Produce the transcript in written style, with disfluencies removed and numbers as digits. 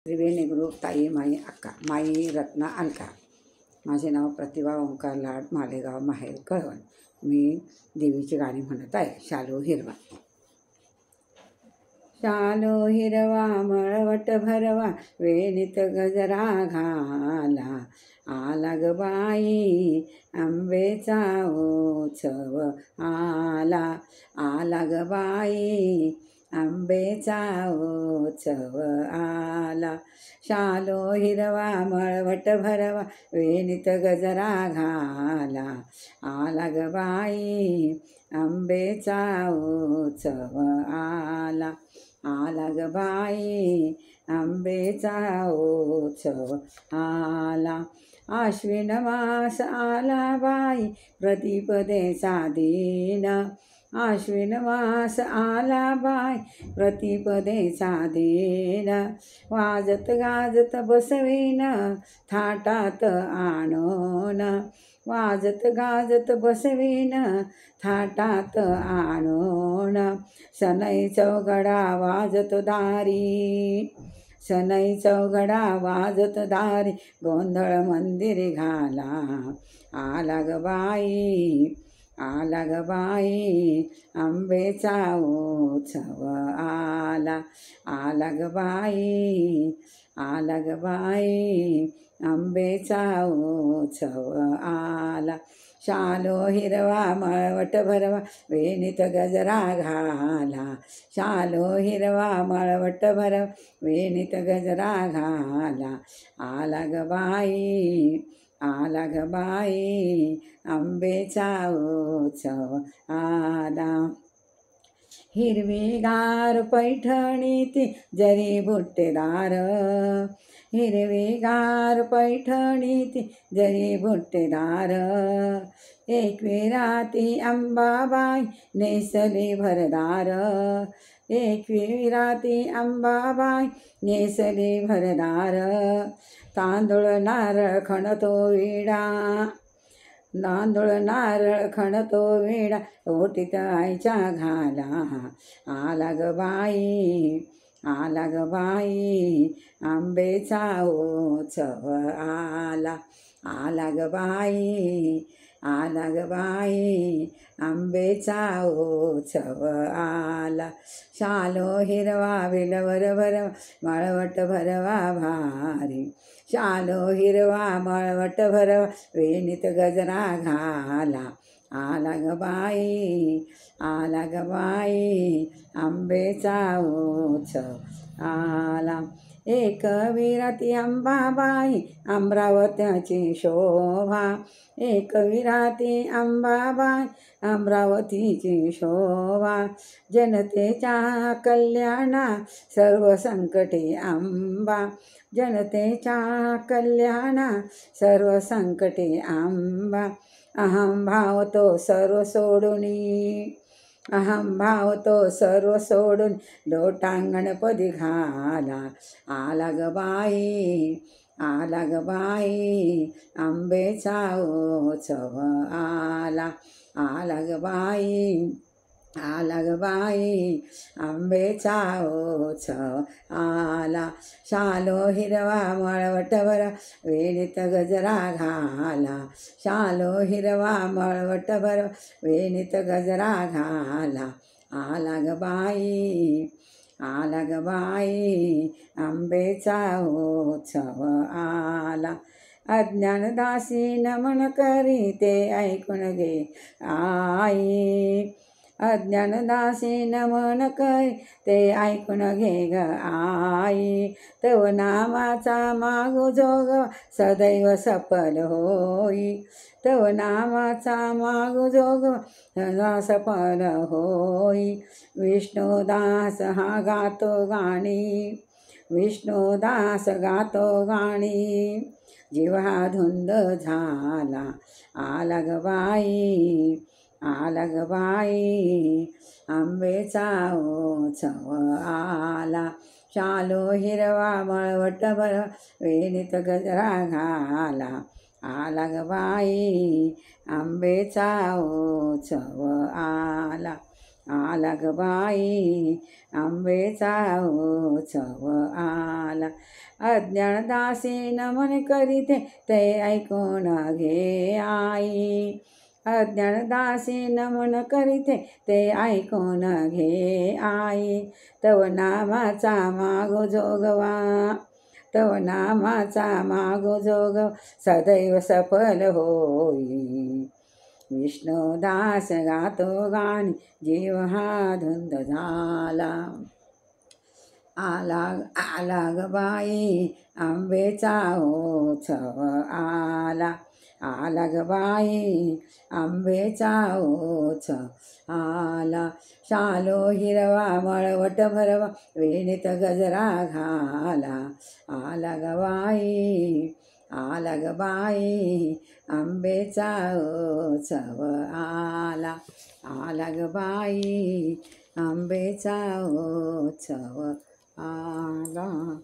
त्रिवेणी group ताई माई अक्का माई रत्ना अलका. माझे नाव प्रतिभा ओंकार लाड, मालेगाव माहेर कळवण. मी देवीची गाणी म्हणत आहे. शालो हिरवा. शालो हिरवा मळवट भरवा, वेणीत गजरा घाला. आला ग बाई आंबेचा उत्सव आला. आला ग बाई आंबेचा उत्सव आला. शालो हिरवा मळवट भरवा, वेणीत गजरा घाला. आला ग बाई आंबेचा उत्सव आला. आला ग बाई आंबेचा उत्सव आला. आश्विन मास आला बाई प्रतिपदेचा दिन. आश्विन मास आला बाई प्रतिपदेचा दिन. वाजत गाजत बसवीन थाटात आणून. वाजत गाजत बसवीन थाटात आणून. सनई चौघडा वाजत दारी. सनई चौघडा वाजत दारी, गोंधळ मंदिरी घाला. आला ग बाई आला ग बाई आंबेचा उत्सव आला. आला ग बाई आला ग बाई आंबेचा उत्सव आला. शालो हिरवा मळवट भरवा, वेणीत गजरा घाला. शालो हिरवा मळवट भरवा, वेणीत गजरा घाला. आला ग बाई आला ग बाई आंबेचा उत्सव आला. हिरवीगार पैठणीती जरी बुट्टेदार. हिरवीगार पैठणीती जरी बुट्टेदार. एकविराती अंबाबाई नेसली भरदार. एकविराती अंबाबाई नेसली भरदार. तांदूळ नारळ खणतो विडा. तांदूळ नारळ खणतो विडा, ओटीत आईच्या घाला. आला ग बाई आला ग बाई आंबेचा उत्सव आला. आला ग बाई आला ग बाई आंबेचा उत्सव आला. शालो हिरवा विलवर भरवा, मळवट भरवा भारी. शालो हिरवा मळवट भरवा, वेणीत गजरा घाला. आला ग बाई आला ग बाई आंबेचा उत्सव आला. एक विराती अंबाबाई अमरावतीची शोभा. एक विराती अंबाबाई अमरावतीची शोभा. जनतेच्या कल्याणा सर्व संकटे अंबा. जनतेच्या कल्याणा सर्व संकटे अंबा. अहम भाव तो सर्व सोडूनी. अहम भाव तो सर्व सोडून, लोटांगणपदी घाला. आला ग बाई आला ग बाई आंबेचा उत्सव आला. आला ग बाई आला ग बाई आंबेचा उत्सव आला. शालो हिरवा मळवट भरवा, वेणीत गजरा घाला. शालो हिरवा मळवट भरवा, वेणीत गजरा घाला. आला ग बाई आला ग बाई आंबेचा उत्सव आला. अज्ञानदासी नमन करी ते ऐकून घे आई. अज्ञानदासी नमन करी ते ऐकून घे ग आई. तव नामाचा मागो जोग सदैव सफल होई. तव नामाचा मागो जोग सफल होई. विष्णुदास हा गातो गाणी. विष्णुदास गातो गाणी, जीव हा धुंद झाला. आला ग बाई आला ग बाई आंबेचा उत्सव आला. शालो हिरवा मळवट भरवा, वेणीत गजरा घाला. आला ग बाई आंबेचा उत्सव आला. आला ग बाई आंबेचा उत्सव आला. अज्ञान दासी नमन करीते ते ऐकून घे आई. अज्ञान दासी नमन करीते ते ऐकून घे आई. तव नामाचा मागो जोगवा, तव नामाचा मागो जोग सदैव सफल होई. विष्णुदास गातो गाणी जीव हा धुंद झाला. आला ग बाई आंबेचा उत्सव आला. आला ग बाई आंबेचा उत्सव आला. शालो हिरवा मळवट भरवा वेणीत गजरा घाला. आला ग बाई, आला ग बाई आंबेचा उत्सव आला. आला ग बाई आंबेचा उत्सव आला.